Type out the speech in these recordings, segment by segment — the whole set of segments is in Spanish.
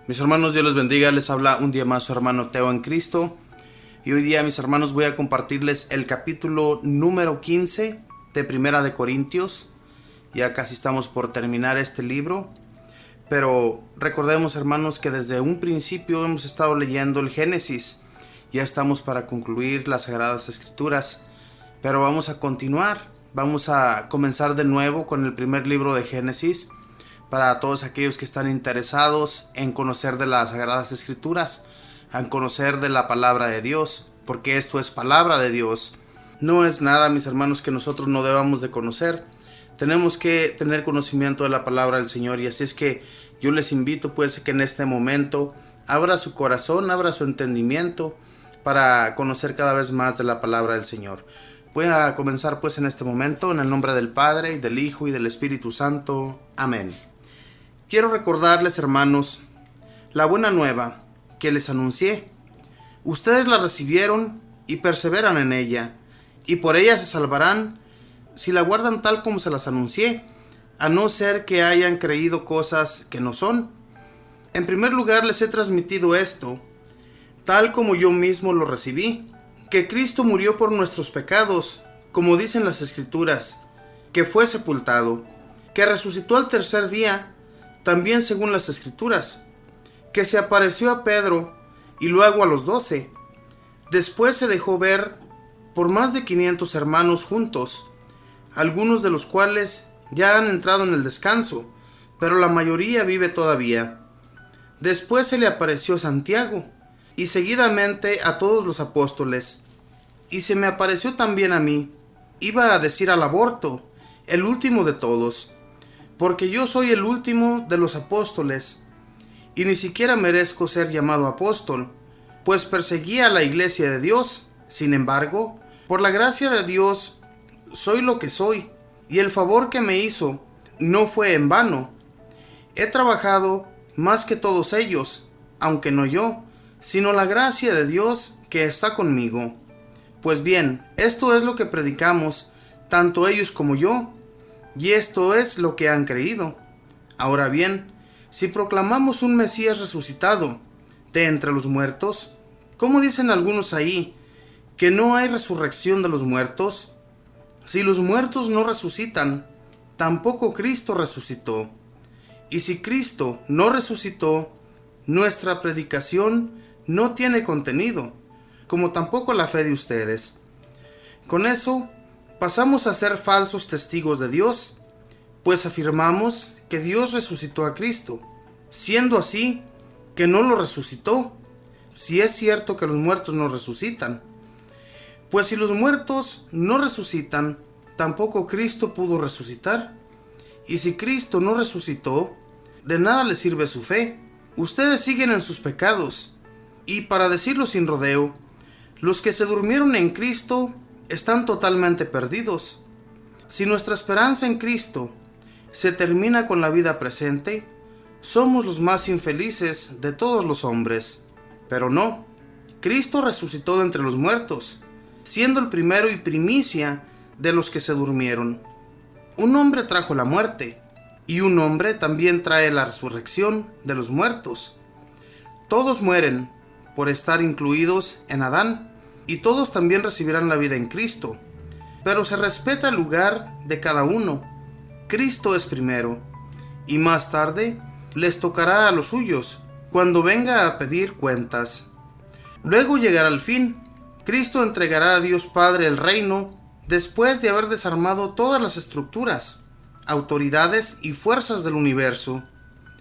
Mis hermanos, Dios les bendiga, les habla un día más su hermano Teo en Cristo. Y hoy día, mis hermanos, voy a compartirles el capítulo número 15 de Primera de Corintios. Ya casi estamos por terminar este libro, pero recordemos, hermanos, que desde un principio hemos estado leyendo el Génesis. Ya estamos para concluir las Sagradas Escrituras, pero vamos a continuar. Vamos a comenzar de nuevo con el primer libro de Génesis, para todos aquellos que están interesados en conocer de las Sagradas Escrituras, en conocer de la palabra de Dios, porque esto es palabra de Dios. No es nada, mis hermanos, que nosotros no debamos de conocer. Tenemos que tener conocimiento de la palabra del Señor, y así es que yo les invito pues que en este momento abra su corazón, abra su entendimiento para conocer cada vez más de la palabra del Señor. Voy a comenzar pues en este momento en el nombre del Padre, y del Hijo, y del Espíritu Santo. Amén. Quiero recordarles, hermanos, la buena nueva que les anuncié. Ustedes la recibieron y perseveran en ella, y por ella se salvarán si la guardan tal como se las anuncié, a no ser que hayan creído cosas que no son. En primer lugar, les he transmitido esto, tal como yo mismo lo recibí, que Cristo murió por nuestros pecados, como dicen las Escrituras, que fue sepultado, que resucitó al tercer día, también según las Escrituras, que se apareció a Pedro y luego a los 12. Después se dejó ver por más de 500 hermanos juntos, algunos de los cuales ya han entrado en el descanso, pero la mayoría vive todavía. Después se le apareció a Santiago, y seguidamente a todos los apóstoles, y se me apareció también a mí. Iba a decir al aborto, el último de todos, porque yo soy el último de los apóstoles, y ni siquiera merezco ser llamado apóstol, pues perseguía a la iglesia de Dios. Sin embargo, por la gracia de Dios, soy lo que soy, y el favor que me hizo no fue en vano. He trabajado más que todos ellos, aunque no yo, sino la gracia de Dios que está conmigo. Pues bien, esto es lo que predicamos, tanto ellos como yo, y esto es lo que han creído. Ahora bien, si proclamamos un Mesías resucitado de entre los muertos, ¿cómo dicen algunos ahí que no hay resurrección de los muertos? Si los muertos no resucitan, tampoco Cristo resucitó. Y si Cristo no resucitó, nuestra predicación no tiene contenido, como tampoco la fe de ustedes. Con eso, pasamos a ser falsos testigos de Dios, pues afirmamos que Dios resucitó a Cristo, siendo así que no lo resucitó, si es cierto que los muertos no resucitan. Pues si los muertos no resucitan, tampoco Cristo pudo resucitar. Y si Cristo no resucitó, de nada les sirve su fe. Ustedes siguen en sus pecados. Y para decirlo sin rodeo, los que se durmieron en Cristo están totalmente perdidos. Si nuestra esperanza en Cristo se termina con la vida presente, somos los más infelices de todos los hombres. Pero no, Cristo resucitó de entre los muertos, siendo el primero y primicia de los que se durmieron. Un hombre trajo la muerte, y un hombre también trae la resurrección de los muertos. Todos mueren por estar incluidos en Adán, y todos también recibirán la vida en Cristo, pero se respeta el lugar de cada uno. Cristo es primero, y más tarde les tocará a los suyos, cuando venga a pedir cuentas. Luego llegará el fin. Cristo entregará a Dios Padre el reino, después de haber desarmado todas las estructuras, autoridades y fuerzas del universo.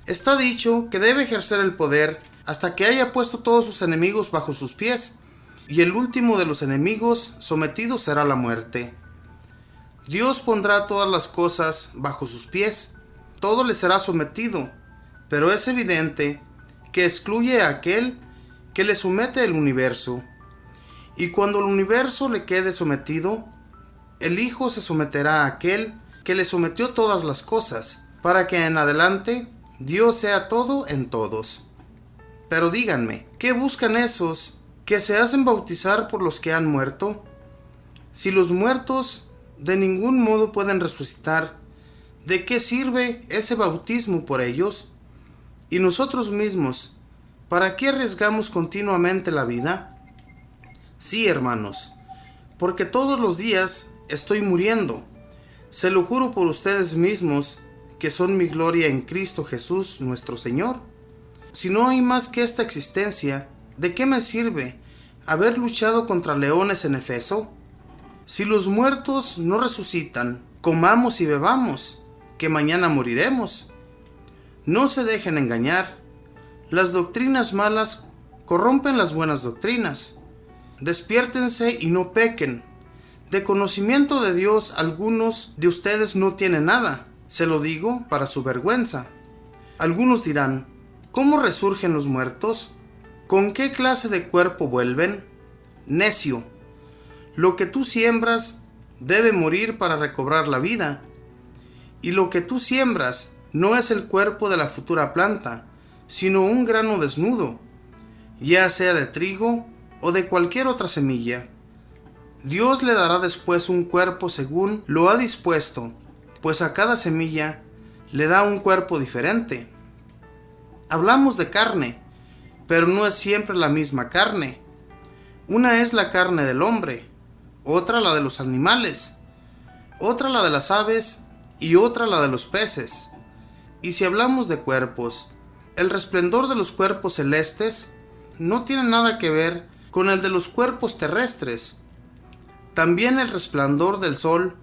Está dicho que debe ejercer el poder hasta que haya puesto todos sus enemigos bajo sus pies, y el último de los enemigos sometido será la muerte. Dios pondrá todas las cosas bajo sus pies, todo le será sometido, pero es evidente que excluye a aquel que le somete el universo. Y cuando el universo le quede sometido, el Hijo se someterá a aquel que le sometió todas las cosas, para que en adelante Dios sea todo en todos. Pero díganme, ¿qué buscan esos que se hacen bautizar por los que han muerto? Si los muertos de ningún modo pueden resucitar, ¿de qué sirve ese bautismo por ellos? ¿Y nosotros mismos, para qué arriesgamos continuamente la vida? Sí, hermanos, porque todos los días estoy muriendo. Se lo juro por ustedes mismos, que son mi gloria en Cristo Jesús nuestro Señor. Si no hay más que esta existencia, ¿de qué me sirve haber luchado contra leones en Efeso? Si los muertos no resucitan, comamos y bebamos, que mañana moriremos. No se dejen engañar. Las doctrinas malas corrompen las buenas doctrinas. Despiértense y no pequen. De conocimiento de Dios algunos de ustedes no tienen nada. Se lo digo para su vergüenza. Algunos dirán, ¿cómo resurgen los muertos? ¿Con qué clase de cuerpo vuelven? Necio. Lo que tú siembras debe morir para recobrar la vida. Y lo que tú siembras no es el cuerpo de la futura planta, sino un grano desnudo, ya sea de trigo o de cualquier otra semilla. Dios le dará después un cuerpo según lo ha dispuesto, pues a cada semilla le da un cuerpo diferente. Hablamos de carne, pero no es siempre la misma carne. Una es la carne del hombre, otra la de los animales, otra la de las aves y otra la de los peces. Y si hablamos de cuerpos, el resplandor de los cuerpos celestes no tiene nada que ver con el de los cuerpos terrestres. También el resplandor del sol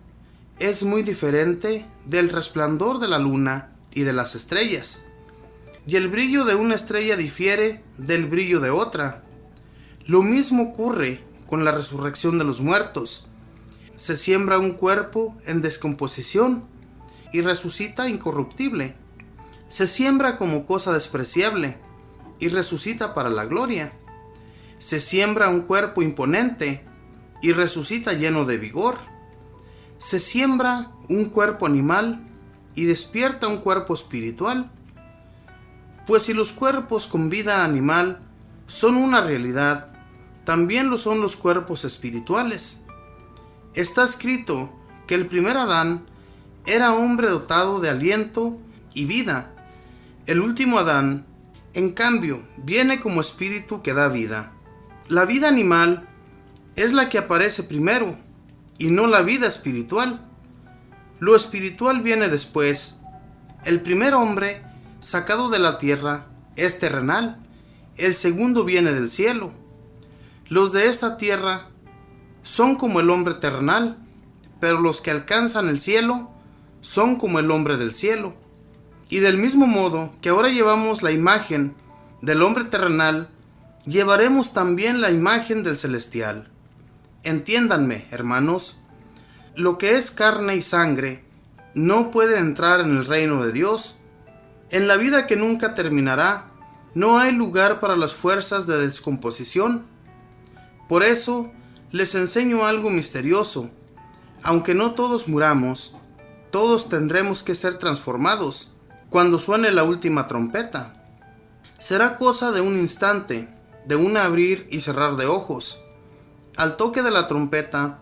es muy diferente del resplandor de la luna y de las estrellas. Y el brillo de una estrella difiere del brillo de otra. Lo mismo ocurre con la resurrección de los muertos. Se siembra un cuerpo en descomposición y resucita incorruptible. Se siembra como cosa despreciable y resucita para la gloria. Se siembra un cuerpo imponente y resucita lleno de vigor. Se siembra un cuerpo animal y despierta un cuerpo espiritual. Pues si los cuerpos con vida animal son una realidad, también lo son los cuerpos espirituales. Está escrito que el primer Adán era hombre dotado de aliento y vida. El último Adán, en cambio, viene como espíritu que da vida. La vida animal es la que aparece primero, y no la vida espiritual. Lo espiritual viene después. El primer hombre, sacado de la tierra, es terrenal. El segundo viene del cielo. Los de esta tierra son como el hombre terrenal, pero los que alcanzan el cielo son como el hombre del cielo. Y del mismo modo que ahora llevamos la imagen del hombre terrenal, llevaremos también la imagen del celestial. Entiéndanme, hermanos, lo que es carne y sangre no puede entrar en el reino de Dios. En la vida que nunca terminará, no hay lugar para las fuerzas de descomposición. Por eso, les enseño algo misterioso. Aunque no todos muramos, todos tendremos que ser transformados cuando suene la última trompeta. Será cosa de un instante, de un abrir y cerrar de ojos. Al toque de la trompeta,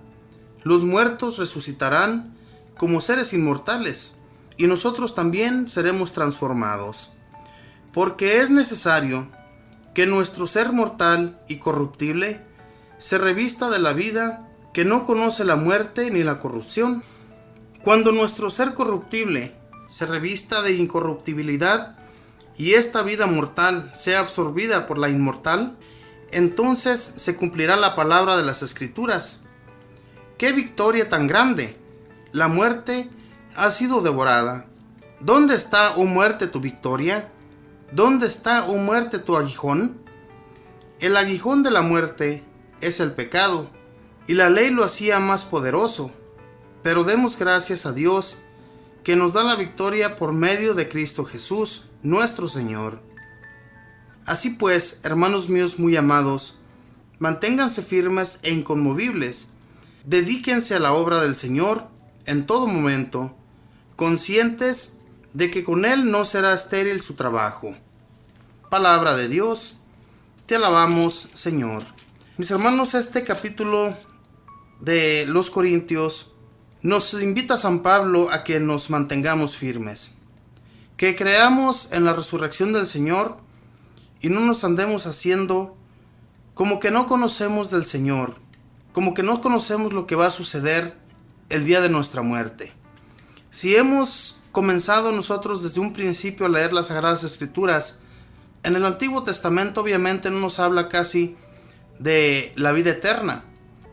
los muertos resucitarán como seres inmortales, y nosotros también seremos transformados. Porque es necesario que nuestro ser mortal y corruptible se revista de la vida que no conoce la muerte ni la corrupción. Cuando nuestro ser corruptible se revista de incorruptibilidad y esta vida mortal sea absorbida por la inmortal, entonces se cumplirá la palabra de las Escrituras. ¡Qué victoria tan grande! La muerte ha sido devorada. ¿Dónde está, oh muerte, tu victoria? ¿Dónde está, oh muerte, tu aguijón? El aguijón de la muerte es el pecado, y la ley lo hacía más poderoso. Pero demos gracias a Dios, que nos da la victoria por medio de Cristo Jesús, nuestro Señor. Así pues, hermanos míos muy amados, manténganse firmes e inconmovibles, dedíquense a la obra del Señor en todo momento, conscientes de que con Él no será estéril su trabajo. Palabra de Dios, te alabamos, Señor. Mis hermanos, este capítulo de los Corintios nos invita a San Pablo a que nos mantengamos firmes. que creamos en la resurrección del Señor y no nos andemos haciendo como que no conocemos del Señor, como que no conocemos lo que va a suceder el día de nuestra muerte. Si hemos comenzado nosotros desde un principio a leer las Sagradas Escrituras, en el Antiguo Testamento obviamente no nos habla casi de la vida eterna,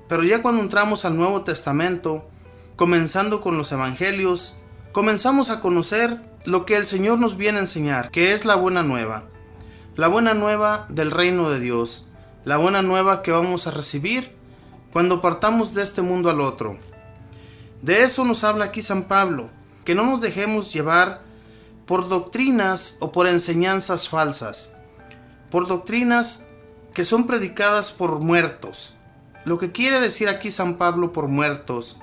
pero ya cuando entramos al Nuevo Testamento, comenzando con los Evangelios, comenzamos a conocer lo que el Señor nos viene a enseñar, que es la buena nueva del reino de Dios, la buena nueva que vamos a recibir cuando partamos de este mundo al otro. De eso nos habla aquí San Pablo, que no nos dejemos llevar por doctrinas o por enseñanzas falsas, por doctrinas que son predicadas por muertos. Lo que quiere decir aquí San Pablo por muertos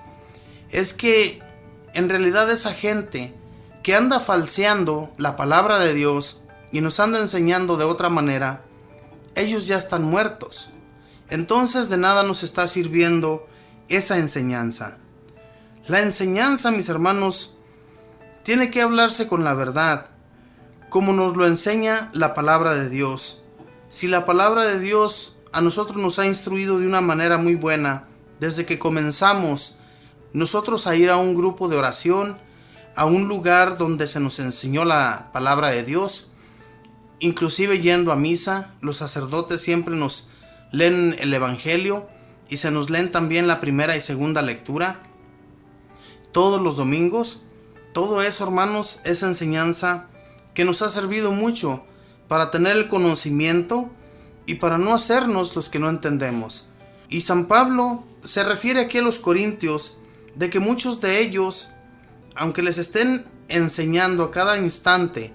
es que en realidad esa gente que anda falseando la palabra de Dios y nos anda enseñando de otra manera, ellos ya están muertos. Entonces de nada nos está sirviendo esa enseñanza. La enseñanza, mis hermanos, tiene que hablarse con la verdad, como nos lo enseña la palabra de Dios. Si la palabra de Dios a nosotros nos ha instruido de una manera muy buena, desde que comenzamos nosotros a ir a un grupo de oración, a un lugar donde se nos enseñó la palabra de Dios, inclusive yendo a misa, los sacerdotes siempre nos leen el Evangelio y se nos leen también la primera y segunda lectura todos los domingos. Todo eso, hermanos, es enseñanza que nos ha servido mucho para tener el conocimiento y para no hacernos los que no entendemos. Y San Pablo se refiere aquí a los corintios de que muchos de ellos, aunque les estén enseñando a cada instante,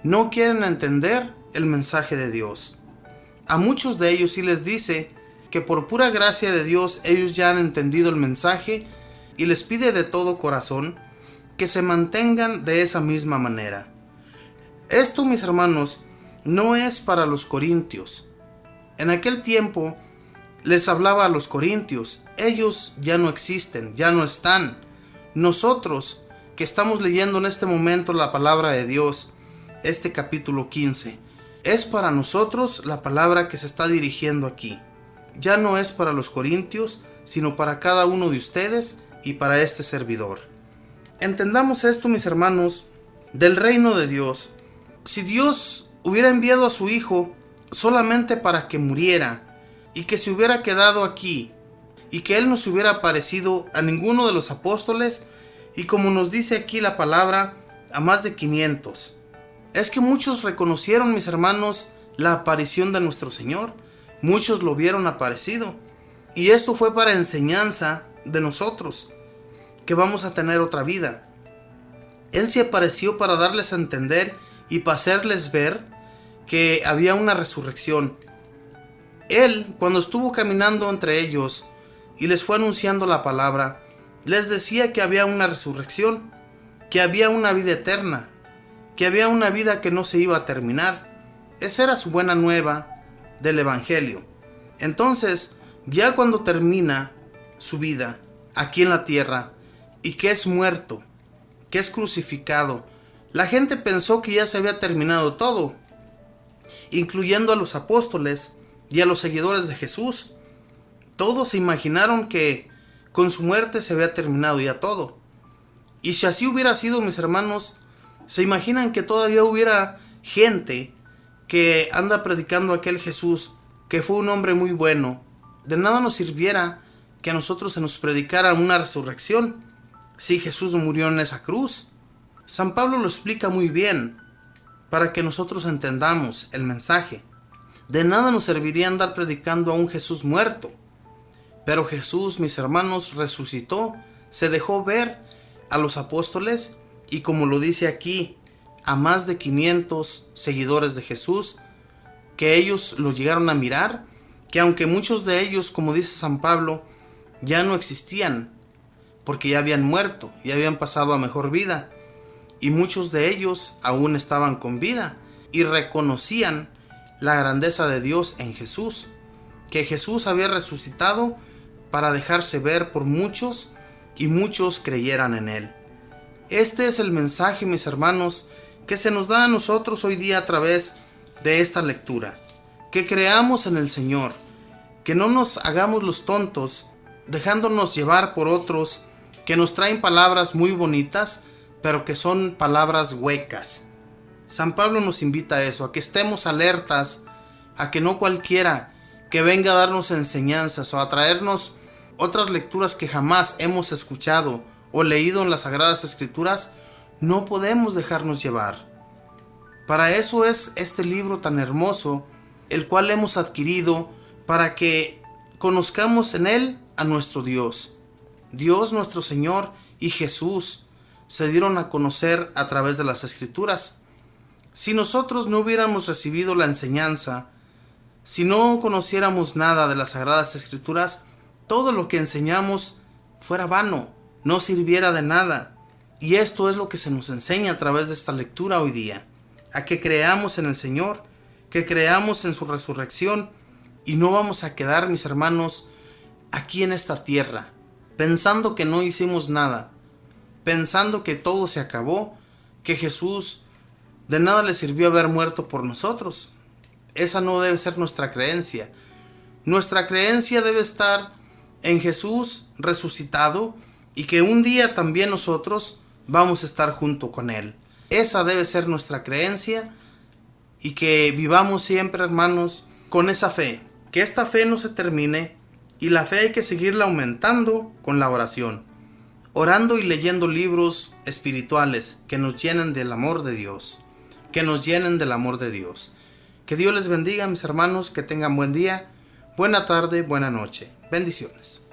no quieren entender el mensaje de Dios. A muchos de ellos sí les dice que por pura gracia de Dios ellos ya han entendido el mensaje y les pide de todo corazón que se mantengan de esa misma manera. Esto, mis hermanos, no es para los corintios. En aquel tiempo les hablaba a los corintios. Ellos ya no existen, ya no están. Nosotros, que estamos leyendo en este momento la palabra de Dios, este capítulo 15, es para nosotros la palabra que se está dirigiendo aquí. Ya no es para los corintios, sino para cada uno de ustedes y para este servidor. Entendamos esto, mis hermanos, del reino de Dios. Si Dios hubiera enviado a su Hijo solamente para que muriera y que se hubiera quedado aquí y que Él no se hubiera aparecido a ninguno de los apóstoles y, como nos dice aquí la palabra, a más de 500, es que muchos reconocieron, mis hermanos, la aparición de nuestro Señor. Muchos lo vieron aparecido y esto fue para enseñanza de nosotros, que vamos a tener otra vida. Él se apareció para darles a entender y para hacerles ver que había una resurrección. Él, cuando estuvo caminando entre ellos y les fue anunciando la palabra, les decía que había una resurrección, que había una vida eterna, que había una vida que no se iba a terminar. Esa era su buena nueva del Evangelio. Entonces, ya cuando termina su vida aquí en la tierra y que es muerto, que es crucificado, la gente pensó que ya se había terminado todo, incluyendo a los apóstoles y a los seguidores de Jesús. Todos se imaginaron que con su muerte se había terminado ya todo. Y si así hubiera sido, mis hermanos, ¿se imaginan que todavía hubiera gente que anda predicando a aquel Jesús, que fue un hombre muy bueno? De nada nos sirviera que a nosotros se nos predicara una resurrección si Jesús murió en esa cruz. San Pablo lo explica muy bien para que nosotros entendamos el mensaje. De nada nos serviría andar predicando a un Jesús muerto. Pero Jesús, mis hermanos, resucitó, se dejó ver a los apóstoles y, como lo dice aquí, a más de 500 seguidores de Jesús, que ellos lo llegaron a mirar, que aunque muchos de ellos, como dice San Pablo, ya no existían, porque ya habían muerto, ya habían pasado a mejor vida, y muchos de ellos aún estaban con vida y reconocían la grandeza de Dios en Jesús, que Jesús había resucitado para dejarse ver por muchos y muchos creyeran en Él. Este es el mensaje, mis hermanos, que se nos da a nosotros hoy día a través de esta lectura. Que creamos en el Señor, que no nos hagamos los tontos, dejándonos llevar por otros que nos traen palabras muy bonitas, pero que son palabras huecas. San Pablo nos invita a eso, a que estemos alertas, a que no cualquiera que venga a darnos enseñanzas o a traernos otras lecturas que jamás hemos escuchado o leído en las Sagradas Escrituras, no podemos dejarnos llevar. Para eso es este libro tan hermoso, el cual hemos adquirido para que conozcamos en él a nuestro Dios. Dios nuestro Señor y Jesús se dieron a conocer a través de las Escrituras. Si nosotros no hubiéramos recibido la enseñanza, si no conociéramos nada de las Sagradas Escrituras, todo lo que enseñamos fuera vano, no sirviera de nada. Y esto es lo que se nos enseña a través de esta lectura hoy día, a que creamos en el Señor, que creamos en su resurrección y no vamos a quedar, mis hermanos, aquí en esta tierra, pensando que no hicimos nada, pensando que todo se acabó, que Jesús de nada le sirvió haber muerto por nosotros. Esa no debe ser nuestra creencia. Nuestra creencia debe estar en Jesús resucitado y que un día también nosotros vamos a estar junto con Él. Esa debe ser nuestra creencia y que vivamos siempre, hermanos, con esa fe. Que esta fe no se termine y la fe hay que seguirla aumentando con la oración. Orando y leyendo libros espirituales que nos llenen del amor de Dios. Que nos llenen del amor de Dios. Que Dios les bendiga, mis hermanos, que tengan buen día, buena tarde, buena noche. Bendiciones.